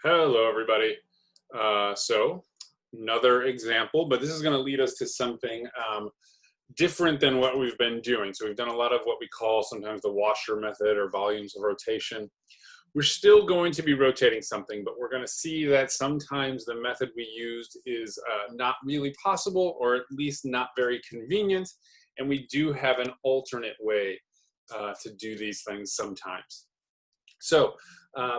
Hello, everybody. So another example, but this is going to lead us to something different than what we've been doing. So we've done a lot of what we call sometimes the washer method or volumes of rotation. We're still going to be rotating something, but we're going to see that sometimes the method we used is not really possible, or at least not very convenient. And we do have an alternate way to do these things sometimes. So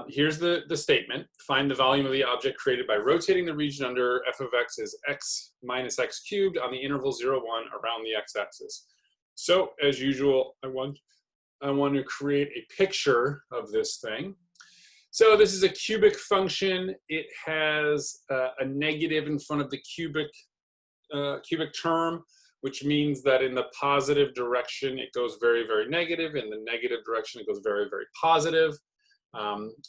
here's the statement. Find the volume of the object created by rotating the region under f of x is x minus x cubed on the interval 0, 1 around the x-axis. So as usual, I want to create a picture of this thing. So this is a cubic function. It has a negative in front of the cubic term, which means that in the positive direction, it goes very, very negative. In the negative direction, it goes very, very positive.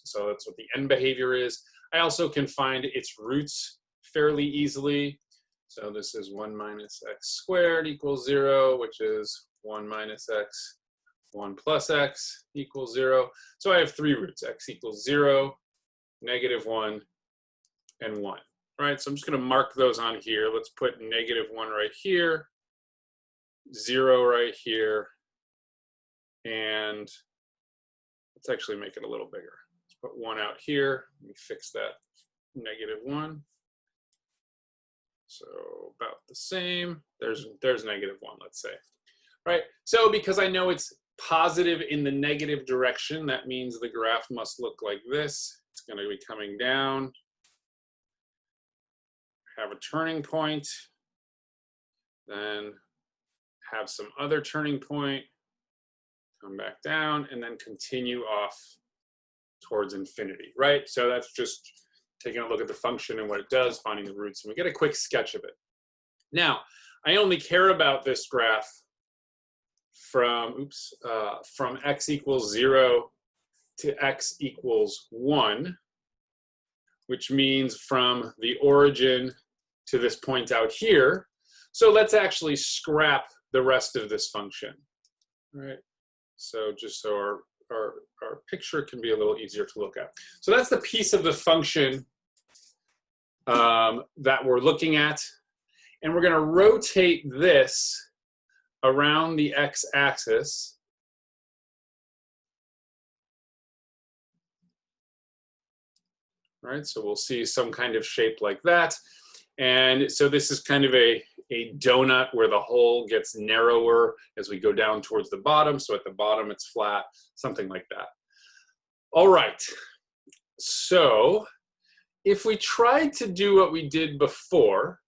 So that's what the end behavior is. I also can find its roots fairly easily. So this is 1 minus x squared equals 0, which is 1 minus x, 1 plus x equals 0. So I have three roots, x equals 0, negative 1, and 1. All right, so I'm just going to mark those on here. Let's put negative 1 right here, 0 right here, and let's actually make it a little bigger. Let's put 1 out here. Let me fix that negative 1. So about the same. There's negative 1, let's say. Right, so because I know it's positive in the negative direction, that means the graph must look like this. It's going to be coming down, have a turning point, then have some other turning point, come back down, and then continue off towards infinity, right? So that's just taking a look at the function and what it does, finding the roots, and we get a quick sketch of it. Now, I only care about this graph from x equals 0 to x equals 1, which means from the origin to this point out here. So let's actually scrap the rest of this function, right? So just so our picture can be a little easier to look at. So that's the piece of the function that we're looking at. And we're going to rotate this around the x-axis. Right, so we'll see some kind of shape like that. And so this is kind of a donut where the hole gets narrower as we go down towards the bottom. So at the bottom, it's flat, something like that. All right, so if we tried to do what we did before,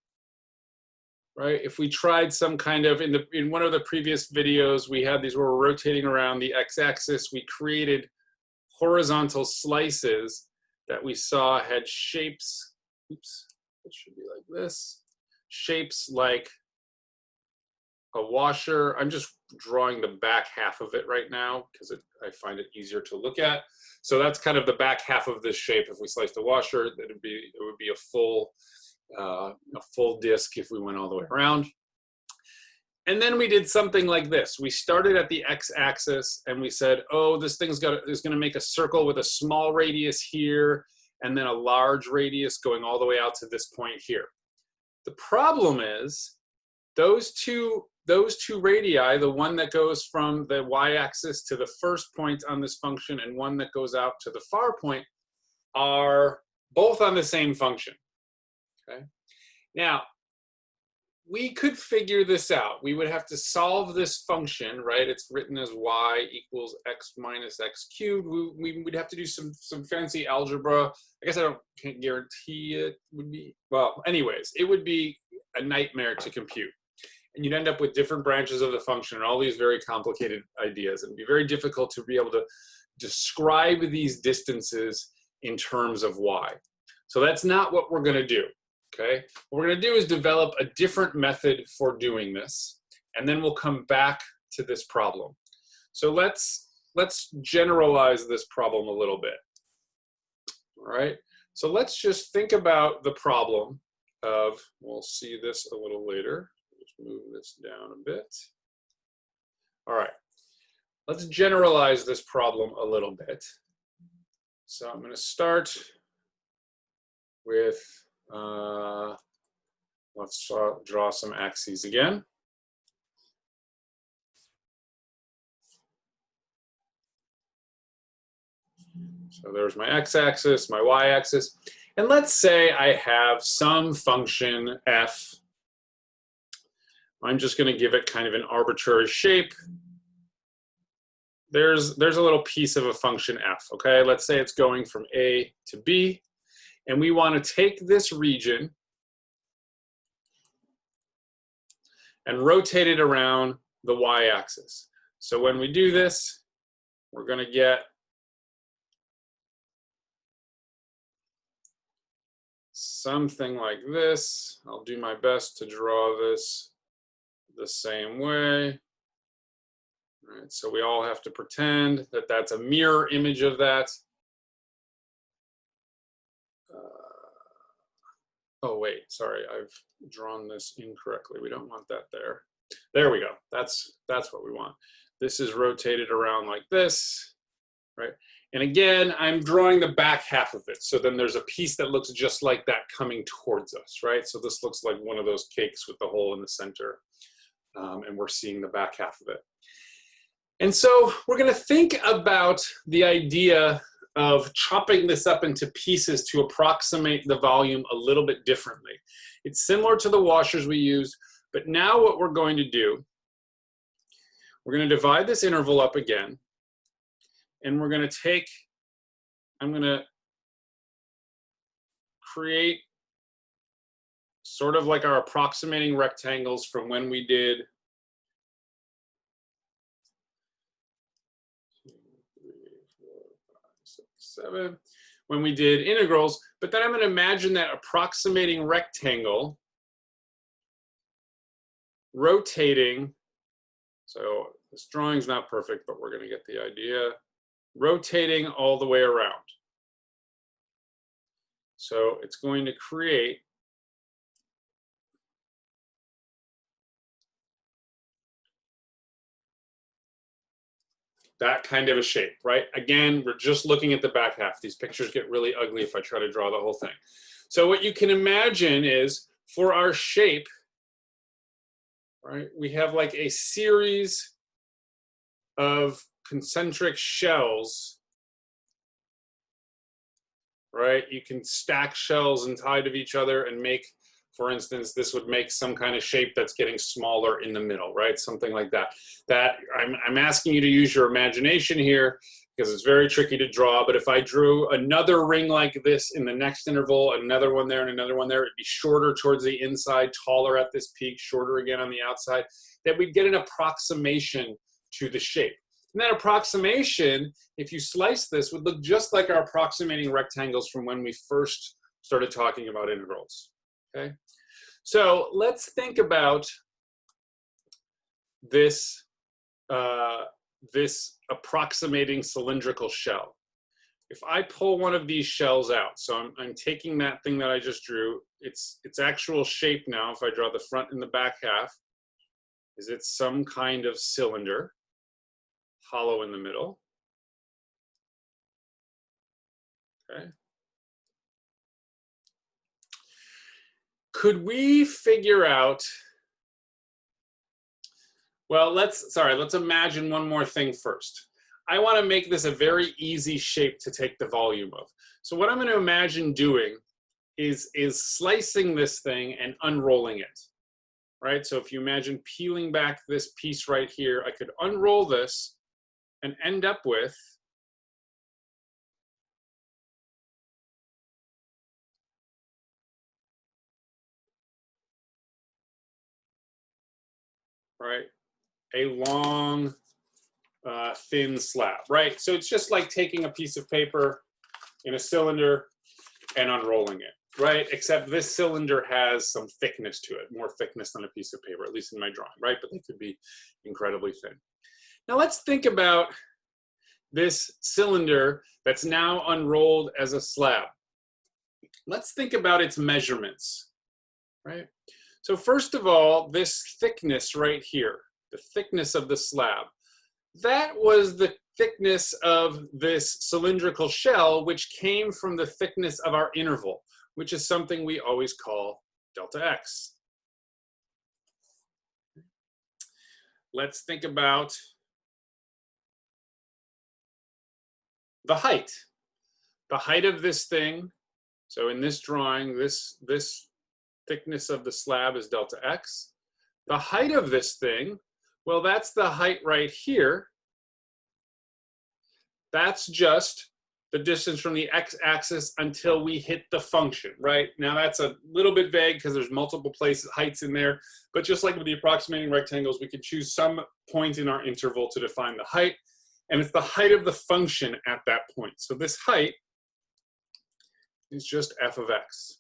right? If we tried some kind of, in one of the previous videos, we had these where we're rotating around the x-axis. We created horizontal slices that we saw had shapes. Oops, it should be like this. Shapes like a washer. I'm just drawing the back half of it right now because I find it easier to look at. So that's kind of the back half of this shape. If we slice the washer, it would be a full disc if we went all the way around. And then we did something like this. We started at the x-axis and we said, oh, this thing's is going to make a circle with a small radius here and then a large radius going all the way out to this point here. The problem is those two radii, the one that goes from the y-axis to the first point on this function and one that goes out to the far point, are both on the same function. Okay. Now, we could figure this out. We would have to solve this function, right? It's written as y equals x minus x cubed. We would have to do some fancy algebra. I guess can't guarantee it would be, well, anyways, it would be a nightmare to compute. And you'd end up with different branches of the function and all these very complicated ideas. It'd be very difficult to be able to describe these distances in terms of y. So that's not what we're going to do. Okay, what we're going to do is develop a different method for doing this, and then we'll come back to this problem. So let's generalize this problem a little bit. All right, so let's just think about the problem of, we'll see this a little later. Just move this down a bit. All right, let's generalize this problem a little bit. So I'm going to start with, let's draw some axes again. So there's my x-axis, my y-axis. And let's say I have some function f. I'm just going to give it kind of an arbitrary shape. There's a little piece of a function f, okay? Let's say it's going from A to B, and we want to take this region and rotate it around the y-axis. So when we do this, we're going to get something like this. I'll do my best to draw this the same way. All right, so we all have to pretend that that's a mirror image of that. Oh wait, sorry, I've drawn this incorrectly. We don't want that there. There we go. That's what we want. This is rotated around like this, right? And again, I'm drawing the back half of it. So then there's a piece that looks just like that coming towards us, right? So this looks like one of those cakes with the hole in the center. And we're seeing the back half of it. And so we're going to think about the idea of chopping this up into pieces to approximate the volume a little bit differently. It's similar to the washers we used, but now what we're going to do, we're going to divide this interval up again, and we're going to take, I'm going to create sort of like our approximating rectangles from when we did 7, when we did integrals, but then I'm going to imagine that approximating rectangle rotating. So this drawing's not perfect, but we're going to get the idea. Rotating all the way around. So it's going to create that kind of a shape, right? Again, we're just looking at the back half. These pictures get really ugly if I try to draw the whole thing. So what you can imagine is for our shape, right, we have like a series of concentric shells, right? You can stack shells and tie to each other and make, for instance, this would make some kind of shape that's getting smaller in the middle, right? Something like that. That I'm asking you to use your imagination here because it's very tricky to draw, but if I drew another ring like this in the next interval, another one there and another one there, it'd be shorter towards the inside, taller at this peak, shorter again on the outside, that we'd get an approximation to the shape. And that approximation, if you slice this, would look just like our approximating rectangles from when we first started talking about integrals. Okay, so let's think about this, this approximating cylindrical shell. If I pull one of these shells out, so I'm taking that thing that I just drew, its actual shape now, if I draw the front and the back half, is it's some kind of cylinder, hollow in the middle. Okay. Could we figure out, well, let's imagine one more thing first. I want to make this a very easy shape to take the volume of. So what I'm going to imagine doing is slicing this thing and unrolling it, right? So if you imagine peeling back this piece right here, I could unroll this and end up with right, a long, thin slab, right? So it's just like taking a piece of paper in a cylinder and unrolling it, right? Except this cylinder has some thickness to it, more thickness than a piece of paper, at least in my drawing, right? But they could be incredibly thin. Now let's think about this cylinder that's now unrolled as a slab. Let's think about its measurements, right? So first of all, this thickness right here, the thickness of the slab, that was the thickness of this cylindrical shell, which came from the thickness of our interval. which is something we always call delta x. Let's think about the height. The height of this thing, so in this drawing, this thickness of the slab is delta x. The height of this thing, well, that's the height right here. That's just the distance from the x-axis until we hit the function, right? Now that's a little bit vague because there's multiple places, heights in there, but just like with the approximating rectangles, we can choose some point in our interval to define the height, and it's the height of the function at that point. So this height is just f of x,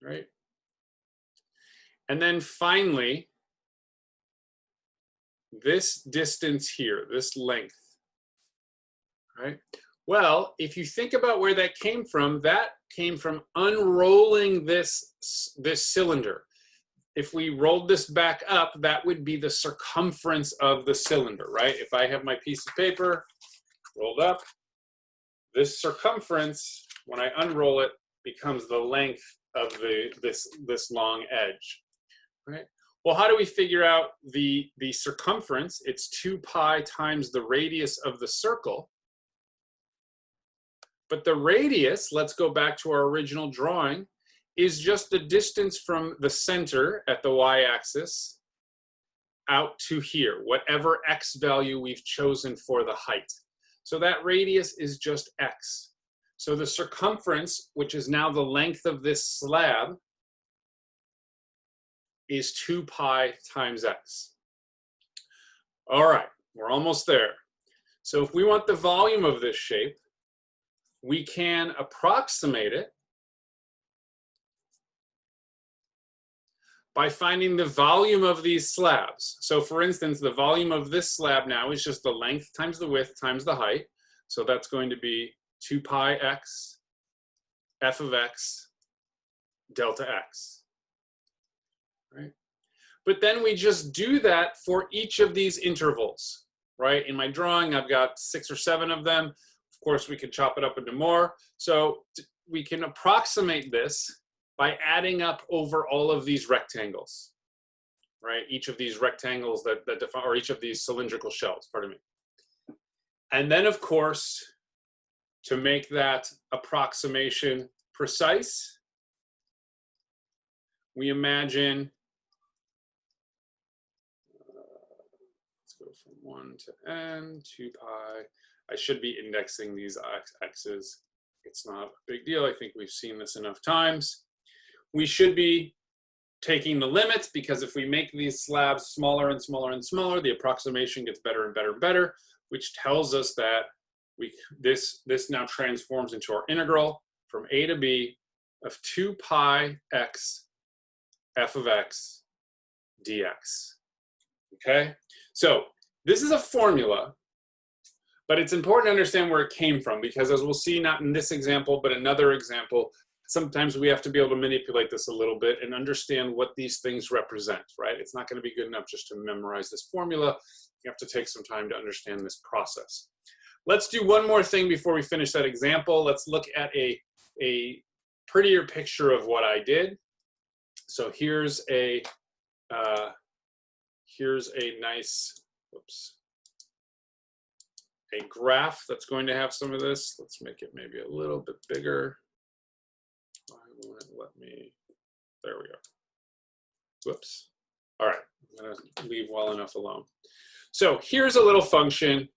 right? And then finally, this distance here, this length, right? Well, if you think about where that came from unrolling this cylinder. If we rolled this back up, that would be the circumference of the cylinder, right? If I have my piece of paper rolled up, this circumference, when I unroll it, becomes the length of this long edge, right? Well, how do we figure out the circumference? It's 2 pi times the radius of the circle. But the radius, let's go back to our original drawing, is just the distance from the center at the y-axis out to here, whatever x value we've chosen for the height. So that radius is just x. So the circumference, which is now the length of this slab, is 2 pi times x. All right, we're almost there. So if we want the volume of this shape, we can approximate it by finding the volume of these slabs. So for instance, the volume of this slab now is just the length times the width times the height. So that's going to be 2 pi x, f of x, delta x. Right? But then we just do that for each of these intervals, right? In my drawing, I've got 6 or 7 of them. Of course, we can chop it up into more. So we can approximate this by adding up over all of these rectangles, right? Each of these rectangles that define, or each of these cylindrical shells, pardon me. And then, of course, to make that approximation precise, we imagine, let's go from 1 to n, 2 pi. I should be indexing these x's. It's not a big deal. I think we've seen this enough times. We should be taking the limits, because if we make these slabs smaller and smaller and smaller, the approximation gets better and better and better, which tells us that this now transforms into our integral from a to b of 2 pi x f of x dx. Okay, so this is a formula, but it's important to understand where it came from, because as we'll see, not in this example, but another example, sometimes we have to be able to manipulate this a little bit and understand what these things represent, right? It's not going to be good enough just to memorize this formula. You have to take some time to understand this process. Let's do one more thing before we finish that example. Let's look at a prettier picture of what I did. So here's a nice, whoops, a graph that's going to have some of this. Let's make it maybe a little bit bigger. Why won't it let me? There we go. Whoops. All right, I'm going to leave well enough alone. So here's a little function.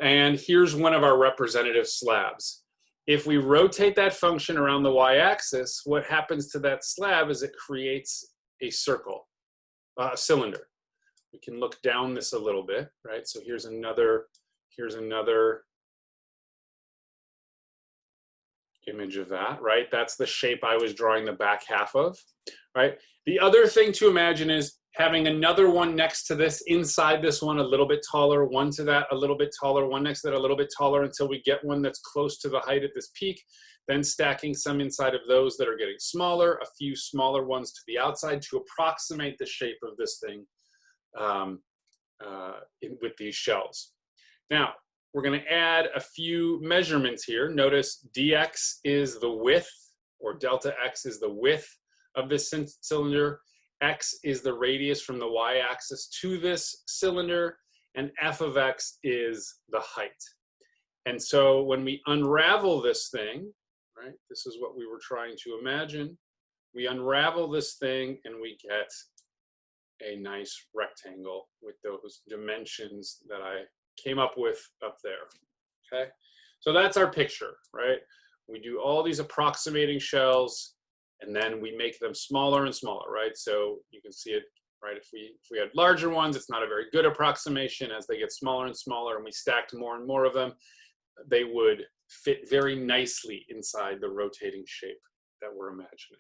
And here's one of our representative slabs. If we rotate that function around the y-axis, what happens to that slab is it creates a circle, a cylinder. We can look down this a little bit, right? So here's another image of that, right? That's the shape I was drawing the back half of, right? The other thing to imagine is having another one next to this, inside this one a little bit taller, one to that a little bit taller, one next to that a little bit taller, until we get one that's close to the height at this peak, then stacking some inside of those that are getting smaller, a few smaller ones to the outside to approximate the shape of this thing with these shells. Now, we're going to add a few measurements here. Notice dx is the width, or delta x is the width of this cylinder. X is the radius from the y-axis to this cylinder, and f of x is the height. And so when we unravel this thing, right, this is what we were trying to imagine. We unravel this thing and we get a nice rectangle with those dimensions that I came up with up there, okay? So that's our picture, right? We do all these approximating shells and then we make them smaller and smaller, right? So you can see it, right? If we had larger ones, it's not a very good approximation. As they get smaller and smaller and we stacked more and more of them, they would fit very nicely inside the rotating shape that we're imagining.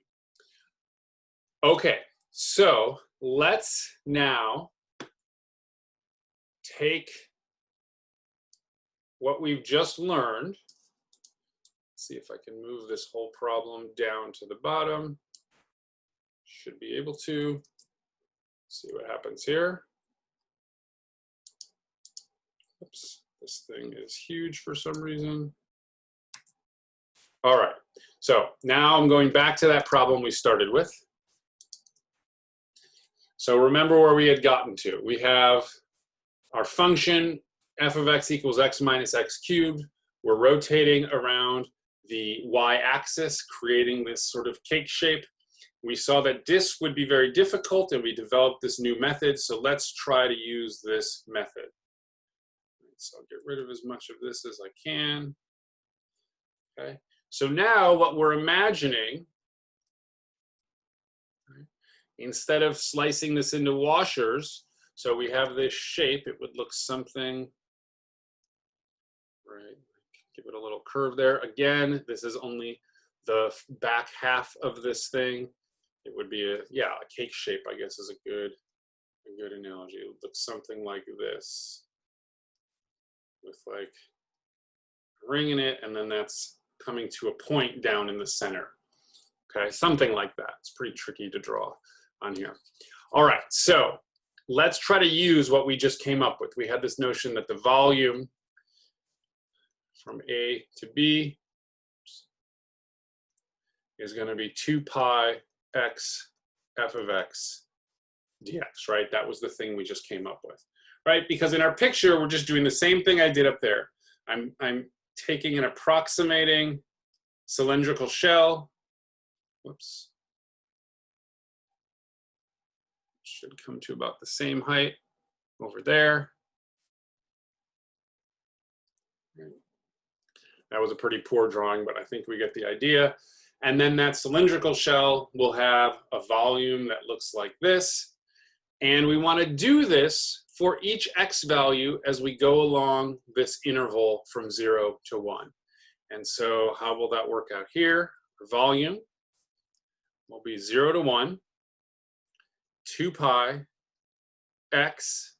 Okay, so let's now take what we've just learned. Let's see if I can move this whole problem down to the bottom. Should be able to. See what happens here. Oops, this thing is huge for some reason. All right, so now I'm going back to that problem we started with. So remember where we had gotten to. We have our function f of x equals x minus x cubed. We're rotating around the y-axis, creating this sort of cake shape. We saw that this would be very difficult and we developed this new method. So let's try to use this method. So I'll get rid of as much of this as I can. Okay. So now what we're imagining, instead of slicing this into washers, so we have this shape, it would look something, right, give it a little curve there. Again, this is only the back half of this thing. It would be a cake shape, I guess, is a good analogy. It would look something like this, with like a ring in it, and then that's coming to a point down in the center. Okay, something like that. It's pretty tricky to draw on here. All right, so let's try to use what we just came up with. We had this notion that the volume from A to B is going to be 2 pi x f of x dx, right? That was the thing we just came up with, right? Because in our picture, we're just doing the same thing I did up there. I'm taking an approximating cylindrical shell. Whoops. Should come to about the same height over there. That was a pretty poor drawing, but I think we get the idea. And then that cylindrical shell will have a volume that looks like this. And we want to do this for each x value as we go along this interval from 0 to 1. And so how will that work out here? The volume will be 0 to 1, 2 pi x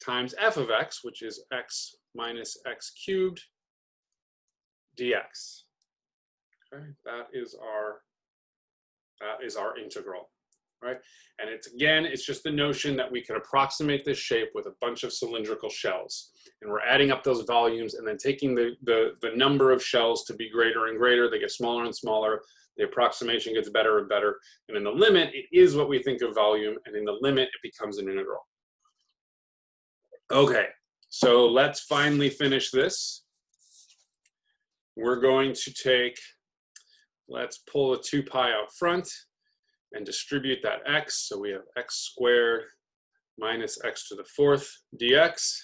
times f of x, which is x minus x cubed dx. Okay, that is our integral, right? And it's just the notion that we can approximate this shape with a bunch of cylindrical shells, and we're adding up those volumes and then taking the number of shells to be greater and greater. They get smaller and smaller. The approximation gets better and better, and in the limit, it is what we think of volume, and in the limit, it becomes an integral. Okay, so let's finally finish this. We're going to let's pull a 2 pi out front and distribute that x. So we have x squared minus x to the 4th dx.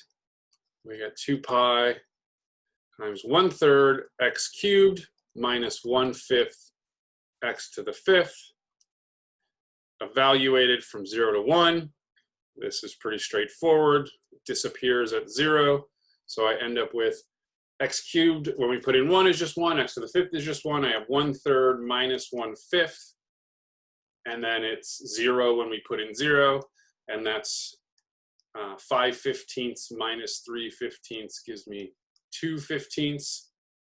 We got 2 pi times 1/3 x cubed minus 1/5 x to the 5th, evaluated from 0 to 1. This is pretty straightforward. It disappears at 0. So I end up with x cubed, when we put in 1 is just 1, x to the 5th is just 1. I have 1/3 minus 1/5. And then it's 0 when we put in 0. And that's 5/15 minus 3/15 gives me 2/15.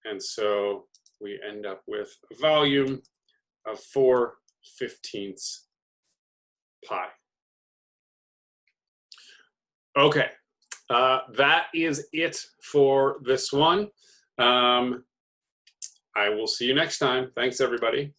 And so we end up with a volume of 4/15 pi. Okay, That is it for this one. I will see you next time. Thanks, everybody.